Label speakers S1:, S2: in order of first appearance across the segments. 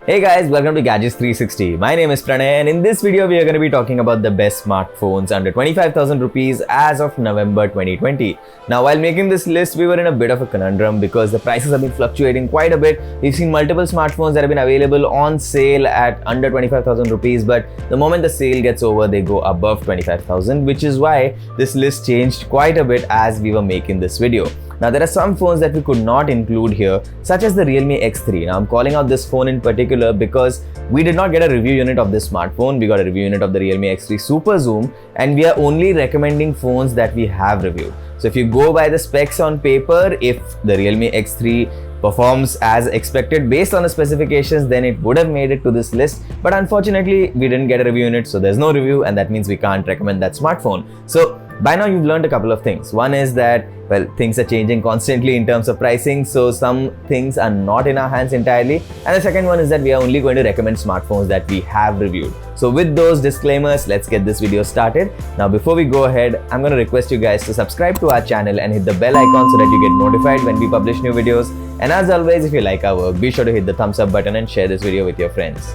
S1: Hey guys, welcome to Gadgets 360. My name is Pranay and in this video we are going to be talking about the best smartphones under 25,000 rupees as of November 2020. Now while making this list, we were in a bit of a conundrum because the prices have been fluctuating quite a bit. We've seen multiple smartphones that have been available on sale at under 25,000 rupees, but the moment the sale gets over, they go above 25,000, which is why this list changed quite a bit as we were making this video. Now there are some phones that we could not include here, such as the Realme X3. Now I'm calling out this phone in particular because we did not get a review unit of this smartphone. We got a review unit of the Realme X3 Super Zoom, and we are only recommending phones that we have reviewed. So if you go by the specs on paper, if the Realme X3 performs as expected based on the specifications, then it would have made it to this list. But unfortunately, we didn't get a review unit, so there's no review, and that means we can't recommend that smartphone. So by now you've learned a couple of things. One is that, well, things are changing constantly in terms of pricing, so some things are not in our hands entirely. And the second one is that we are only going to recommend smartphones that we have reviewed. So with those disclaimers, let's get this video started. Now before we go ahead, I'm going to request you guys to subscribe to our channel and hit the bell icon so that you get notified when we publish new videos. And as always, if you like our work, be sure to hit the thumbs up button and share this video with your friends.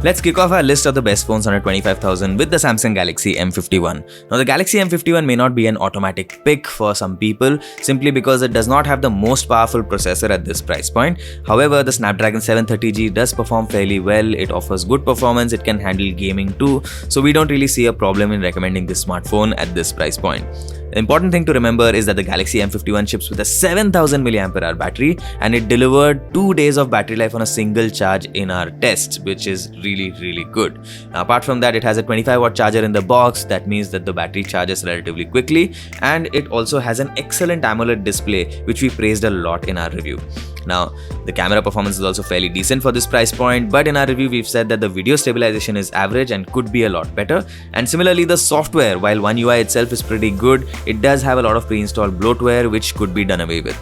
S1: Let's kick off our list of the best phones under 25,000 with the Samsung Galaxy M51. Now the Galaxy M51 may not be an automatic pick for some people simply because it does not have the most powerful processor at this price point. However, the Snapdragon 730G does perform fairly well. It offers good performance, it can handle gaming too, so we don't really see a problem in recommending this smartphone at this price point. The important thing to remember is that the Galaxy M51 ships with a 7000 mAh battery and it delivered 2 days of battery life on a single charge in our tests, which is really good. Now, apart from that, it has a 25-watt charger in the box. That means that the battery charges relatively quickly, and it also has an excellent AMOLED display, which we praised a lot in our review. Now, the camera performance is also fairly decent for this price point, but in our review we've said that the video stabilization is average and could be a lot better. And similarly, the software, while One UI itself is pretty good, it does have a lot of pre-installed bloatware which could be done away with.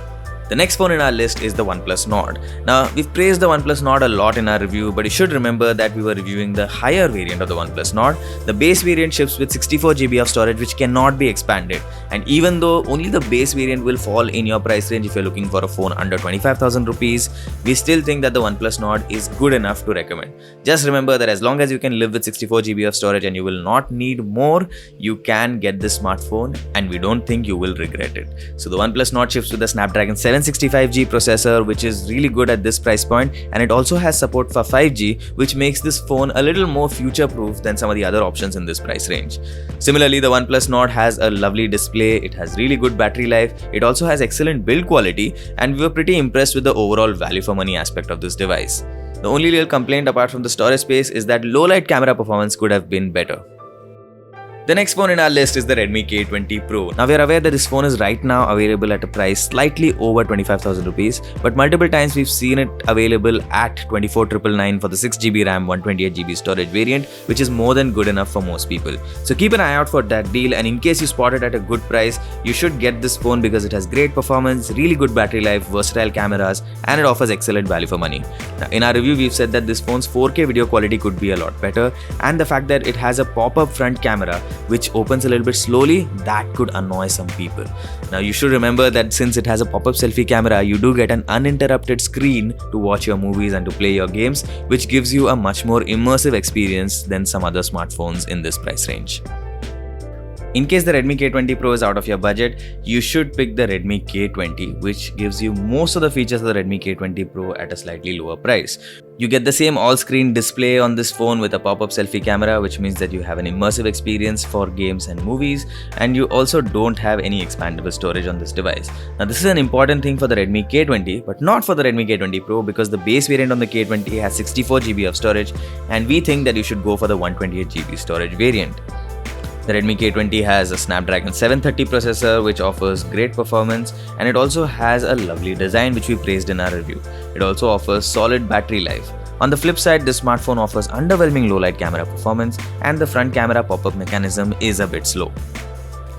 S1: The next phone in our list is the OnePlus Nord. Now, we've praised the OnePlus Nord a lot in our review, but you should remember that we were reviewing the higher variant of the OnePlus Nord. The base variant ships with 64GB of storage, which cannot be expanded. And even though only the base variant will fall in your price range if you're looking for a phone under 25,000 rupees, we still think that the OnePlus Nord is good enough to recommend. Just remember that as long as you can live with 64GB of storage and you will not need more, you can get this smartphone, and we don't think you will regret it. So the OnePlus Nord ships with a Snapdragon 765G processor, which is really good at this price point, and it also has support for 5G, which makes this phone a little more future-proof than some of the other options in this price range. Similarly, the OnePlus Nord has a lovely display, it has really good battery life, it also has excellent build quality, and we were pretty impressed with the overall value for money aspect of this device. The only real complaint apart from the storage space is that low-light camera performance could have been better. The next phone in our list is the Redmi K20 Pro. Now we are aware that this phone is right now available at a price slightly over 25,000 rupees, but multiple times we've seen it available at 24,999 for the 6GB RAM 128GB storage variant, which is more than good enough for most people. So keep an eye out for that deal, and in case you spot it at a good price, you should get this phone because it has great performance, really good battery life, versatile cameras, and it offers excellent value for money. Now in our review we've said that this phone's 4K video quality could be a lot better, and the fact that it has a pop-up front camera which opens a little bit slowly, that could annoy some people. Now you should remember that since it has a pop-up selfie camera, you do get an uninterrupted screen to watch your movies and to play your games, which gives you a much more immersive experience than some other smartphones in this price range. In case the Redmi K20 Pro is out of your budget, you should pick the Redmi K20, which gives you most of the features of the Redmi K20 Pro at a slightly lower price. You get the same all-screen display on this phone with a pop-up selfie camera, which means that you have an immersive experience for games and movies, and you also don't have any expandable storage on this device. Now this is an important thing for the Redmi K20, but not for the Redmi K20 Pro, because the base variant on the K20 has 64GB of storage, and we think that you should go for the 128GB storage variant. The Redmi K20 has a Snapdragon 730 processor which offers great performance, and it also has a lovely design which we praised in our review. It also offers solid battery life. On the flip side, this smartphone offers underwhelming low-light camera performance, and the front camera pop-up mechanism is a bit slow.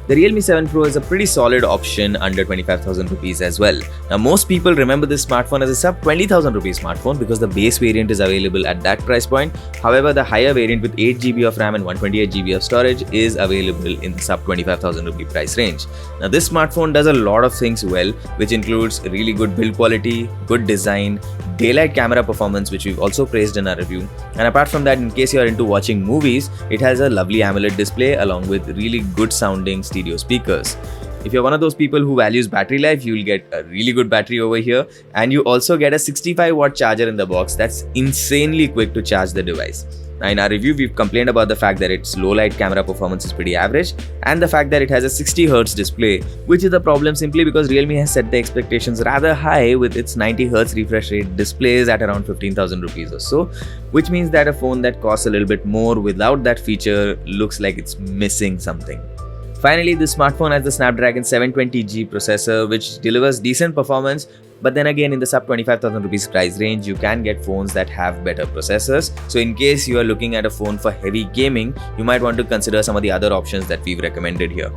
S1: The Realme 7 Pro is a pretty solid option under 25,000 rupees as well. Now, most people remember this smartphone as a sub 20,000 rupees smartphone because the base variant is available at that price point. However, the higher variant with 8GB of RAM and 128GB of storage is available in the sub 25,000 rupee price range. Now, this smartphone does a lot of things well, which includes really good build quality, good design, daylight camera performance, which we've also praised in our review. And apart from that, in case you are into watching movies, it has a lovely AMOLED display along with really good sounding stereo speakers. If you're one of those people who values battery life, you'll get a really good battery over here, and you also get a 65-watt charger in the box that's insanely quick to charge the device. Now, in our review, we've complained about the fact that its low light camera performance is pretty average and the fact that it has a 60Hz display, which is a problem simply because Realme has set the expectations rather high with its 90Hz refresh rate displays at around 15,000 rupees or so, which means that a phone that costs a little bit more without that feature looks like it's missing something. Finally, this smartphone has the Snapdragon 720G processor, which delivers decent performance. But then again, in the sub 25,000 rupees price range, you can get phones that have better processors. So in case you are looking at a phone for heavy gaming, you might want to consider some of the other options that we've recommended here.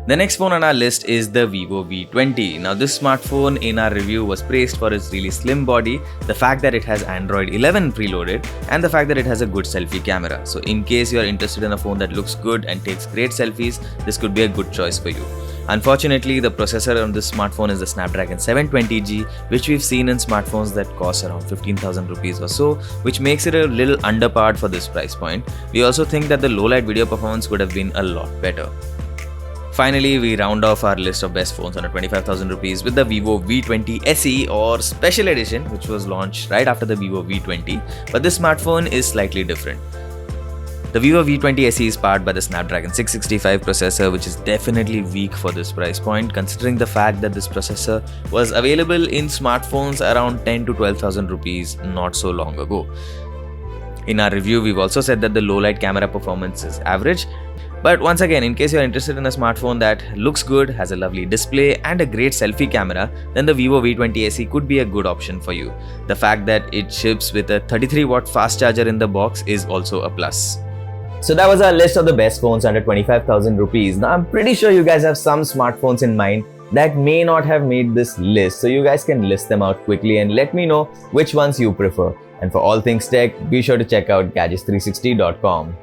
S1: The next phone on our list is the Vivo V20. Now, this smartphone in our review was praised for its really slim body, the fact that it has Android 11 preloaded, and the fact that it has a good selfie camera. So in case you are interested in a phone that looks good and takes great selfies, this could be a good choice for you. Unfortunately, the processor on this smartphone is the Snapdragon 720G, which we've seen in smartphones that cost around 15,000 rupees or so, which makes it a little underpowered for this price point. We also think that the low light video performance would have been a lot better. Finally, we round off our list of best phones under 25,000 rupees with the Vivo V20 SE or Special Edition, which was launched right after the Vivo V20, but this smartphone is slightly different. The Vivo V20 SE is powered by the Snapdragon 665 processor, which is definitely weak for this price point, considering the fact that this processor was available in smartphones around 10 to 12,000 rupees not so long ago. In our review, we've also said that the low light camera performance is average. But once again, in case you're interested in a smartphone that looks good, has a lovely display and a great selfie camera, then the Vivo V20 SE could be a good option for you. The fact that it ships with a 33-watt fast charger in the box is also a plus. So that was our list of the best phones under 25,000 rupees. Now, I'm pretty sure you guys have some smartphones in mind that may not have made this list, so you guys can list them out quickly and let me know which ones you prefer. And for all things tech, be sure to check out Gadgets360.com.